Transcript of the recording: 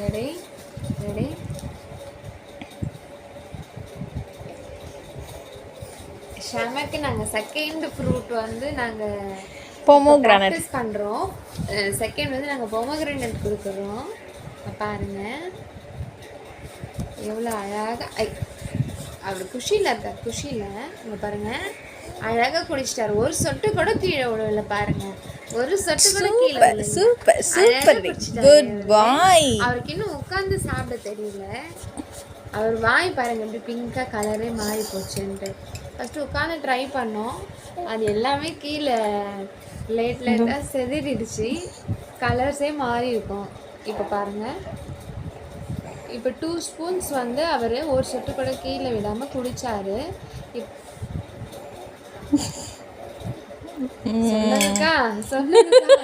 Ready ready. ஷமக்கு நாங்கள் second fruit வந்து நாங்கள் ப்ராக்டிஸ் பண்ணுறோம். செகண்ட் வந்து நாங்கள் பொமோகிரானேட் கொடுக்குறோம். பாருங்க எவ்வளோ அழகாக அவர் குஷியில் இருக்கார். குஷியில் இங்கே பாருங்கள் அழகாக குடிச்சிட்டாரு. ஒரு சொட்டு கூட கீழே விடல பாருங்க. ஒரு சொட்டு கூட கீழே. சூப்பர் சூப்பர் குட் பாய். அவருக்கு இன்னும் உட்காந்து சாப்பிட தெரியல. அவர் வாய் பாருங்க இப்படி பிங்காக கலரே மாறி போச்சுன்ட்டு. ஃபஸ்ட்டு உட்காந்து ட்ரை பண்ணோம். அது எல்லாமே கீழே லேட்டாக செதிரிடுச்சு. கலர்ஸே மாறி இருக்கும். இப்போ பாருங்கள், இப்போ 2 ஸ்பூன்ஸ் வந்து அவர் ஒரு சொட்டு கூட கீழே விடாமல் குடித்தார். சொல்லுங்கக்கா சொல்லுங்கக்கா.